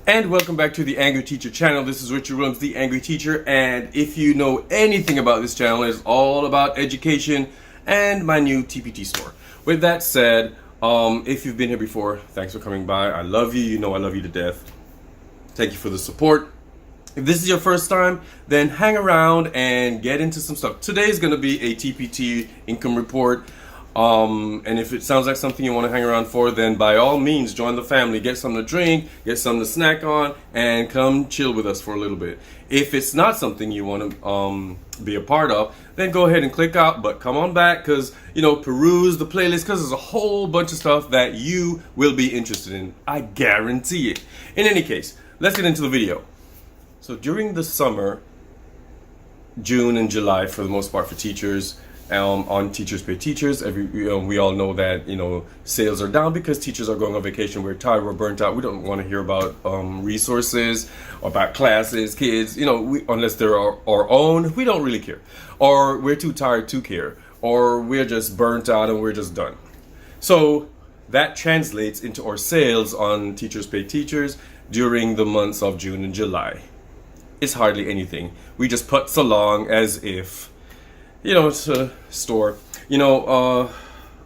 And welcome back to the Angry Teacher channel. This is Richard Williams, the Angry Teacher, and if you know anything about this channel, it's all about education and my new TpT store. With that said, if you've been here before, thanks for coming by. I love you. You know I love you to death. Thank you for the support. If this is your first time, then hang around and get into some stuff. Today is going to be a TpT income report. And if it sounds like something you want to hang around for, then by all means join the family, get something to drink, get something to snack on, and come chill with us for a little bit. If it's not something you want to be a part of, then go ahead and click out, but come on back, because peruse the playlist, because there's a whole bunch of stuff that you will be interested in. I guarantee it. In any case, let's get into the video. So during the summer, June and July for the most part for teachers, on Teachers Pay Teachers, we all know that sales are down because teachers are going on vacation. We're tired, we're burnt out. We don't want to hear about resources or about classes, kids. Unless they're our own, we don't really care, or we're too tired to care, or we're just burnt out and we're just done. So that translates into our sales on Teachers Pay Teachers during the months of June and July. It's hardly anything. We just putz along as if it's a store. I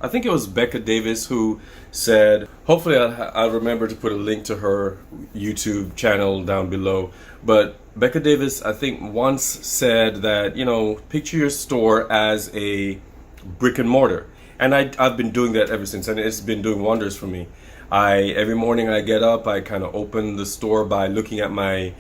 think it was Becca Davis who said, hopefully I'll remember to put a link to her YouTube channel down below, but Becca Davis, I think, once said that, picture your store as a brick and mortar. And I've been doing that ever since, and it's been doing wonders for me. Every morning I get up, I kind of open the store by looking at my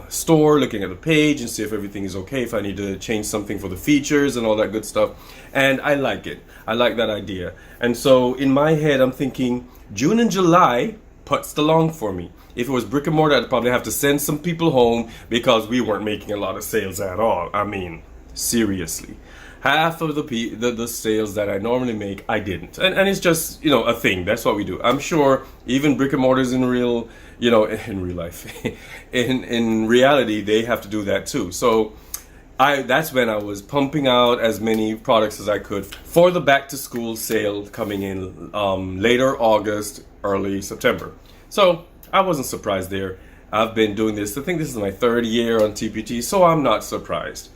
store, looking at the page and see if everything is okay, if I need to change something for the features and all that good stuff. And I like it. I like that idea. And so in my head, I'm thinking June and July putzed along for me. If it was brick and mortar, I'd probably have to send some people home because we weren't making a lot of sales at all. I mean, seriously. Half of the sales that I normally make, I didn't. And it's just, a thing. That's what we do. I'm sure even brick and mortars in real life, in reality, they have to do that too. So that's when I was pumping out as many products as I could for the back to school sale coming in later August, early September. So I wasn't surprised there. I've been doing this. I think this is my third year on TpT, so I'm not surprised.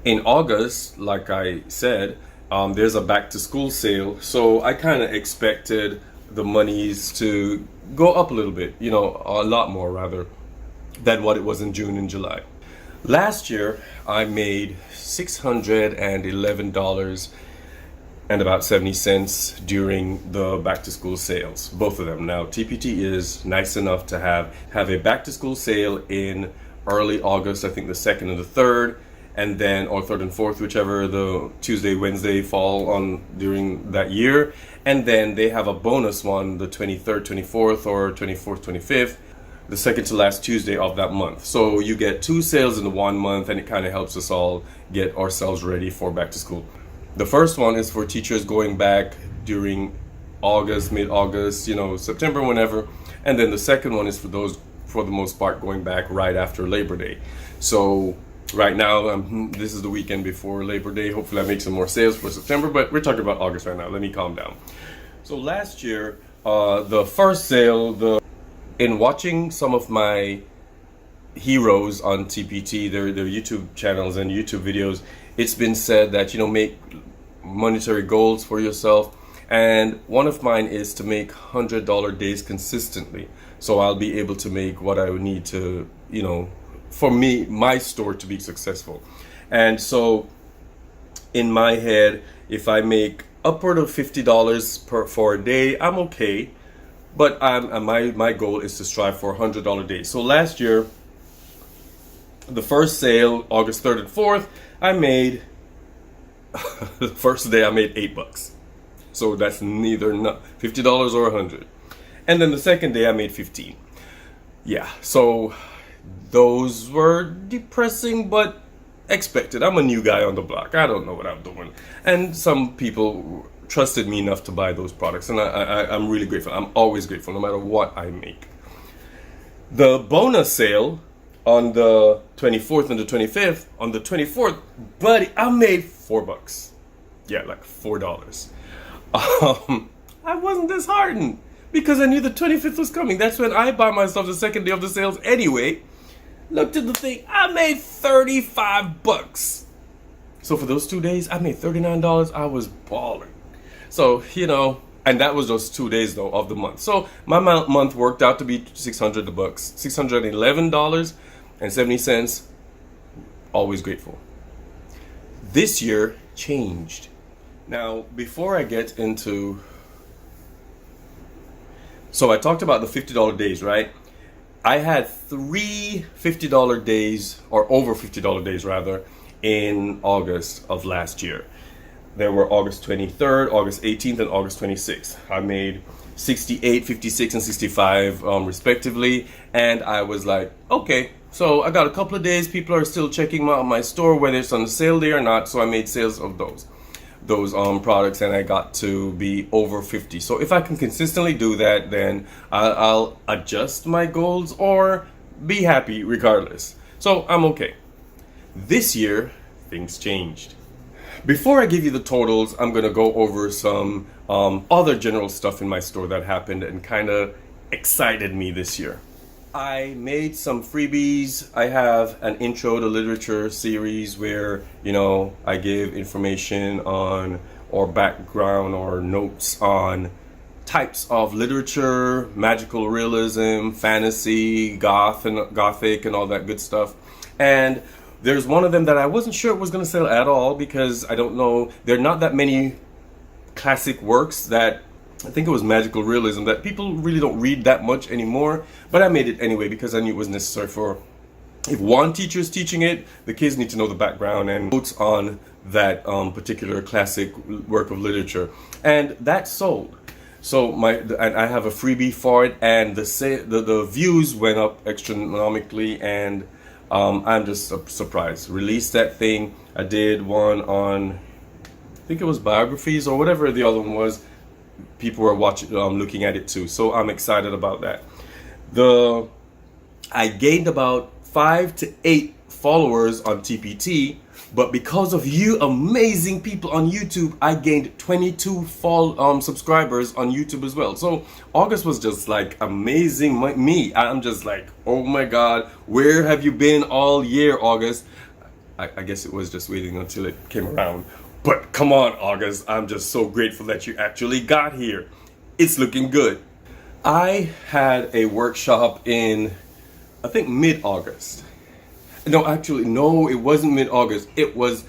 In August, like I said, there's a back to school sale, so I kind of expected the monies to go up a little bit, a lot more rather, than what it was in June and July. Last year, I made $611 and about 70 cents during the back to school sales, both of them. Now, TpT is nice enough to have a back to school sale in early August, I think the 2nd and the 3rd, and then, or 3rd and 4th, whichever the Tuesday, Wednesday fall on during that year. And then they have a bonus one, the 23rd, 24th, or 24th, 25th, the second to last Tuesday of that month. So you get 2 sales in the 1 month, and it kind of helps us all get ourselves ready for back to school. The first one is for teachers going back during August, mid-August, September, whenever. And then the second one is for those, for the most part, going back right after Labor Day. So right now, this is the weekend before Labor Day. Hopefully I make some more sales for September, but we're talking about August right now. Let me calm down. So last year, the first sale, in watching some of my heroes on TpT, their YouTube channels and YouTube videos, it's been said that, make monetary goals for yourself. And one of mine is to make $100 days consistently. So I'll be able to make what I would need to, for me, my store to be successful. And so in my head, if I make upward of $50 for a day, I'm okay. But my goal is to strive for $100 days. So last year, the first sale, August 3rd and 4th, I made, the first day I made $8. So that's neither $50 or $100. And then the second day I made 15. Yeah, so those were depressing, but expected. I'm a new guy on the block. I don't know what I'm doing. And some people trusted me enough to buy those products, and I'm really grateful. I'm always grateful, no matter what I make. The bonus sale on the 24th and the 25th, on the 24th, buddy, I made $4. Yeah, like $4. I wasn't disheartened. because I knew the 25th was coming. That's when I buy myself the second day of the sales anyway. Looked at the thing, I made 35 bucks. So for those 2 days, I made $39. I was balling. So, you know, and that was just 2 days though of the month. So my month worked out to be $611.70. Always grateful. This year changed. Now, before I get into, so I talked about the $50 days, right? I had 3 $50 days, or over $50 days rather, in August of last year. There were August 23rd, August 18th, and August 26th. I made 68, 56, and 65 respectively, and I was like, okay, so I got a couple of days. People are still checking my store, whether it's on sale day or not, so I made sales of those products, and I got to be over 50. So if I can consistently do that, then I'll adjust my goals or be happy regardless. So I'm okay. This year, things changed. Before I give you the totals, I'm going to go over some other general stuff in my store that happened and kind of excited me this year. I made some freebies. I have an intro to literature series where, you know, I give information on or background or notes on types of literature, magical realism, fantasy, gothic and all that good stuff. And there's one of them that I wasn't sure it was going to sell at all because I don't know, there are not that many classic works that, I think it was magical realism, that people really don't read that much anymore, but I made it anyway because I knew it was necessary for, if one teacher is teaching it, the kids need to know the background and notes on that particular classic work of literature. And that sold. So I have a freebie for it, and the views went up astronomically, and I'm just surprised. Released that thing. I did one on, I think it was biographies or whatever the other one was. People were watching, looking at it too. So I'm excited about that. I gained about 5 to 8 followers on TpT, but because of you amazing people on YouTube, I gained 22 subscribers on YouTube as well. So August was just like amazing. I'm just like, oh my God, where have you been all year, August? I guess it was just waiting until it came around. But come on, August, I'm just so grateful that you actually got here. It's looking good. I had a workshop in, I think, mid-August. No, actually, no, it wasn't mid-August. It was,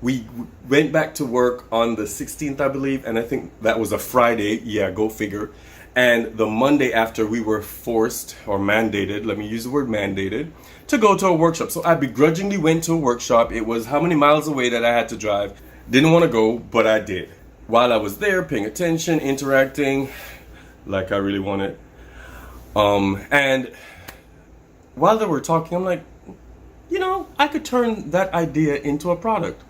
we went back to work on the 16th, I believe, and I think that was a Friday. Yeah, go figure. And the Monday after, we were forced or mandated, let me use the word mandated, to go to a workshop. So I begrudgingly went to a workshop. It was how many miles away that I had to drive. Didn't want to go, but I did. While I was there, paying attention, interacting, like I really wanted. And while they were talking, I'm like, you know, I could turn that idea into a product.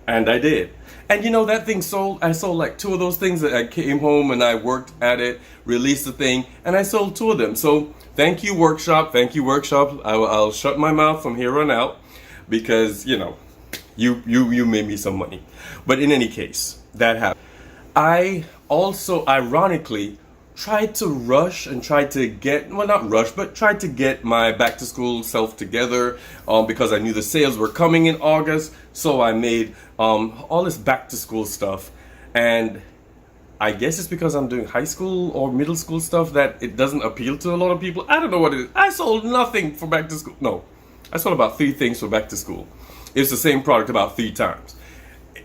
And I did. And you know, that thing sold. I sold like 2 of those things. That I came home and I worked at it, released the thing, and I sold 2 of them. So thank you, workshop. Thank you, workshop. I'll shut my mouth from here on out because, you know, you made me some money. But in any case, that happened. I also ironically tried to rush and tried to get, well, not rush, but tried to get my back to school self together because I knew the sales were coming in August. So I made all this back to school stuff, and I guess it's because I'm doing high school or middle school stuff that it doesn't appeal to a lot of people. I don't know what it is. I sold nothing for back to school. No, I sold about 3 things for back to school. It's the same product about 3 times.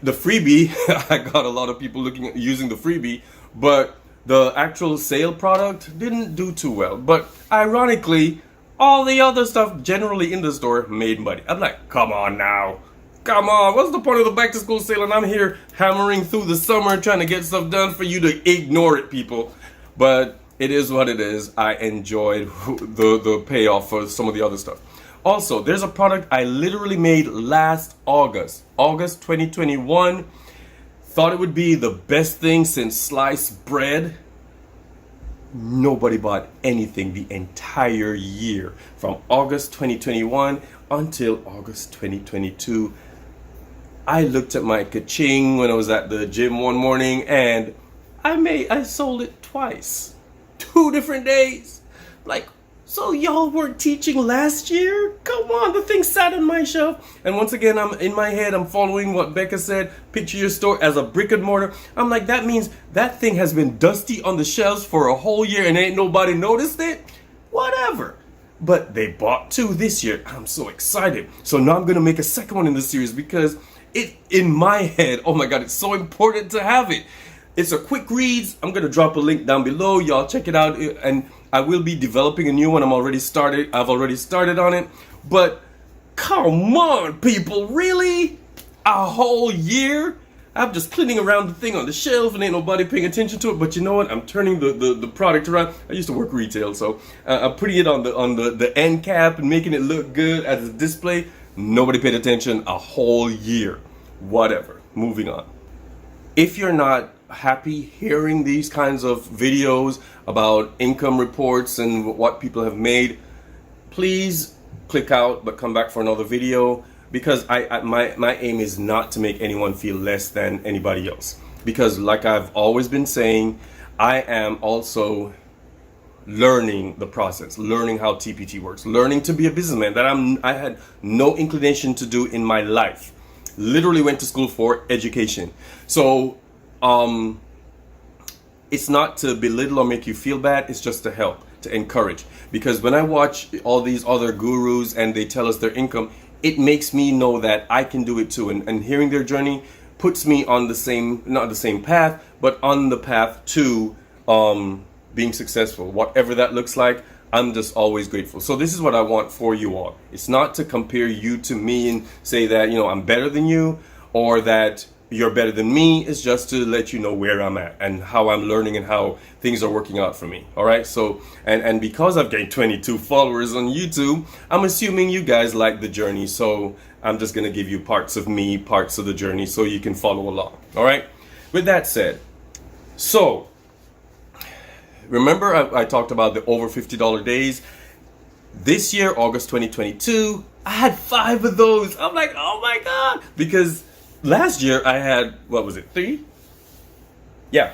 The freebie, I got a lot of people using the freebie, but the actual sale product didn't do too well. But ironically, all the other stuff generally in the store made money. I'm like, come on now. Come on, what's the point of the back to school sale? And I'm here hammering through the summer trying to get stuff done for you to ignore it, people. But it is what it is. I enjoyed the payoff for some of the other stuff. Also, there's a product I literally made last August 2021. Thought it would be the best thing since sliced bread. Nobody bought anything the entire year from August 2021 until August 2022. I looked at my ka-ching when I was at the gym one morning, and I sold it twice. 2 different days. Like, so y'all weren't teaching last year? Come on, the thing sat on my shelf. And once again, I'm in my head, I'm following what Becca said, picture your store as a brick and mortar. I'm like, that means that thing has been dusty on the shelves for a whole year and ain't nobody noticed it? Whatever. But they bought 2 this year. I'm so excited. So now I'm gonna make a second one in the series because it, in my head, oh my God, it's so important to have it. It's a quick reads. I'm gonna drop a link down below. Y'all check it out, and I will be developing a new one. I've already started on it. But come on, people, really? A whole year? I'm just cleaning around the thing on the shelf and ain't nobody paying attention to it. But you know what? I'm turning the product around. I used to work retail, so I'm putting it on the end cap and making it look good as a display. Nobody paid attention a whole year. Whatever. Moving on. If you're not happy hearing these kinds of videos about income reports and what people have made, please click out but come back for another video, because my aim is not to make anyone feel less than anybody else, because like I've always been saying, I am also learning the process, learning how TpT works, learning to be a businessman that I had no inclination to do in my life. Literally went to school for education. So it's not to belittle or make you feel bad, it's just to help, to encourage. Because when I watch all these other gurus and they tell us their income, it makes me know that I can do it too. And hearing their journey puts me on the same, not the same path, but on the path to being successful. Whatever that looks like, I'm just always grateful. So this is what I want for you all. It's not to compare you to me and say that, you know, I'm better than you or that you're better than me. It's just to let you know where I'm at and how I'm learning and how things are working out for me. All right. So, and because I've gained 22 followers on YouTube, I'm assuming you guys like the journey. So I'm just going to give you parts of me, parts of the journey so you can follow along. All right. With that said, so remember I talked about the over $50 days. This year, August 2022, I had 5 of those. I'm like, oh my God, because last year I had, what was it, 3? Yeah.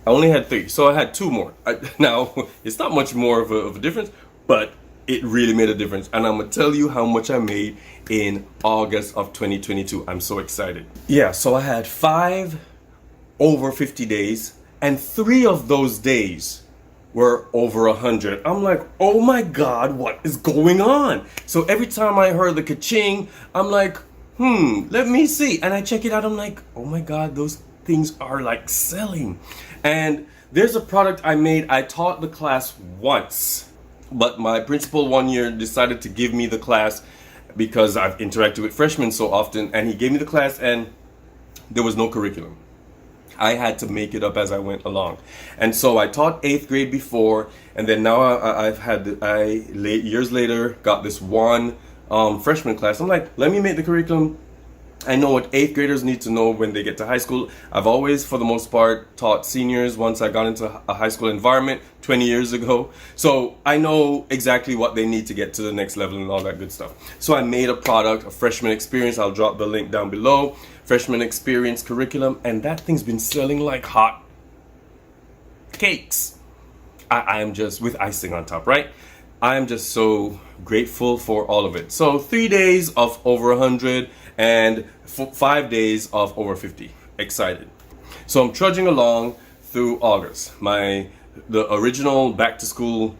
I only had 3, so I had 2 more. Now, it's not much more of a difference, but it really made a difference. And I'm going to tell you how much I made in August of 2022. I'm so excited. Yeah, so I had 5 over 50 days, and 3 of those days were over 100. I'm like, oh my God, what is going on? So every time I heard the ka-ching, I'm like, let me see. And I check it out. I'm like, oh my God, those things are like selling. And there's a product I made. I taught the class once, but my principal one year decided to give me the class because I've interacted with freshmen so often. And he gave me the class and there was no curriculum. I had to make it up as I went along. And so I taught 8th grade before, and then now years later got this one freshman class. I'm like, let me make the curriculum. I know what 8th graders need to know when they get to high school. I've always, for the most part, taught seniors once I got into a high school environment 20 years ago. So I know exactly what they need to get to the next level and all that good stuff. So I made a product, a freshman experience. I'll drop the link down below. Freshman experience curriculum, and that thing's been selling like hot cakes. I am just, with icing on top, right? I am just so grateful for all of it. So 3 days of over 100 and 5 days of over 50. Excited. So I'm trudging along through August. The original back to school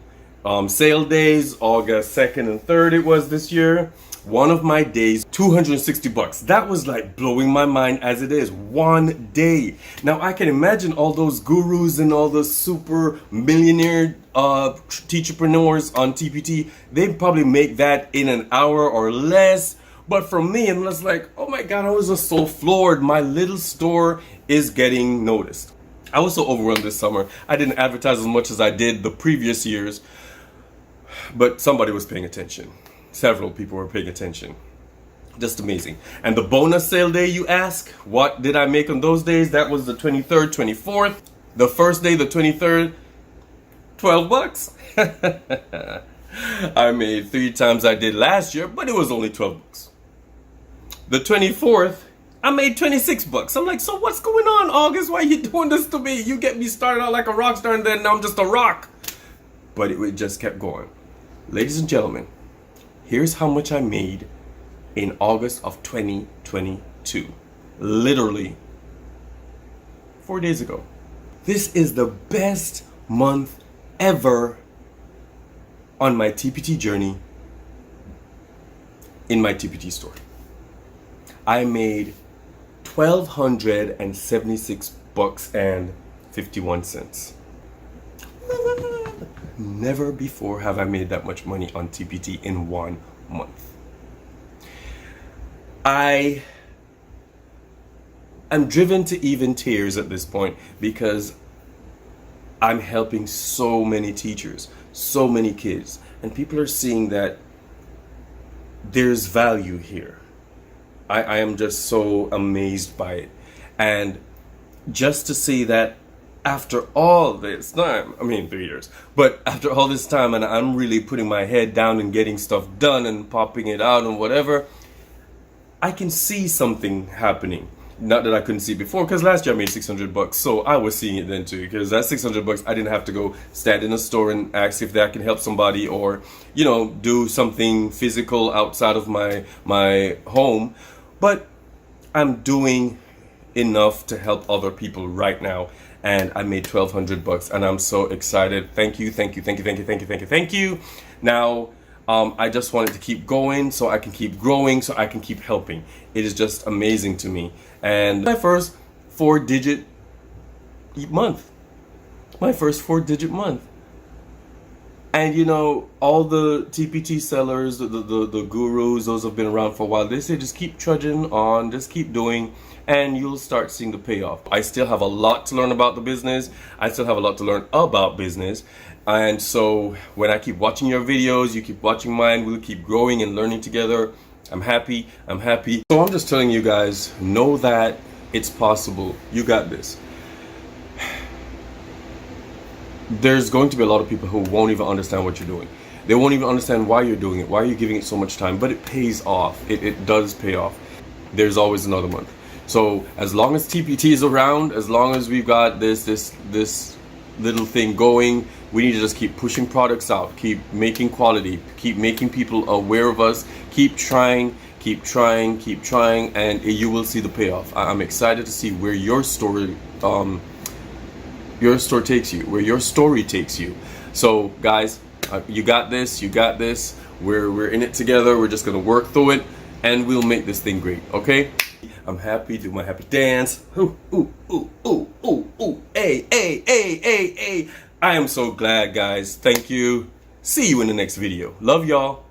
sale days, August 2nd and 3rd it was this year. One of my days, $260. That was like blowing my mind as it is. One day. Now I can imagine all those gurus and all the super millionaire teacherpreneurs on TpT. They probably make that in an hour or less. But for me, I'm just like, oh my God, I was just so floored. My little store is getting noticed. I was so overwhelmed this summer. I didn't advertise as much as I did the previous years, but somebody was paying attention. Several people were paying attention. Just amazing. And the bonus sale day, you ask, what did I make on those days? That was the 23rd, 24th. The first day, the 23rd, $12. I made 3 times I did last year, but it was only $12. The 24th, I made 26 bucks. I'm like, so what's going on, August? Why are you doing this to me? You get me started out like a rock star and then now I'm just a rock. But it just kept going. Ladies and gentlemen, here's how much I made in August of 2022. Literally 4 days ago. This is the best month ever on my TpT journey in my TpT store. I made $1,276 and 51 cents. Never before have I made that much money on TpT in 1 month. I am driven to even tears at this point because I'm helping so many teachers, so many kids, and people are seeing that there's value here. I am just so amazed by it. And just to see that after all this time, I mean 3 years, but after all this time and I'm really putting my head down and getting stuff done and popping it out and whatever, I can see something happening. Not that I couldn't see before, because last year I made $600, so I was seeing it then too. Because that $600, I didn't have to go stand in a store and ask if that can help somebody, or do something physical outside of my home. But I'm doing enough to help other people right now, and I made $1,200, and I'm so excited. Thank you, thank you, thank you, thank you, thank you, thank you, thank you. Now, I just wanted to keep going so I can keep growing, so I can keep helping. It is just amazing to me. And my first 4-digit month. My first 4-digit month. And all the TpT sellers, the gurus, those have been around for a while, they say just keep trudging on, just keep doing, and you'll start seeing the payoff. I still have a lot to learn about the business. I still have a lot to learn about business. And so when I keep watching your videos, you keep watching mine, we'll keep growing and learning together. I'm happy. So I'm just telling you guys, know that it's possible. You got this. There's going to be a lot of people who won't even understand what you're doing. They won't even understand why you're doing it, why you're giving it so much time, but it pays off. It does pay off. There's always another month. So as long as TpT is around, as long as we've got this little thing going, we need to just keep pushing products out, keep making quality, keep making people aware of us, keep trying, and you will see the payoff. I'm excited to see where your story takes you, where your story takes you. So guys, you got this. We're in it together. We're just gonna work through it, and we'll make this thing great. Okay? I'm happy. Do my happy dance. Ooh, ooh, ooh, ooh, ooh, ooh. Hey, hey, hey, hey, hey. I am so glad, guys. Thank you. See you in the next video. Love y'all.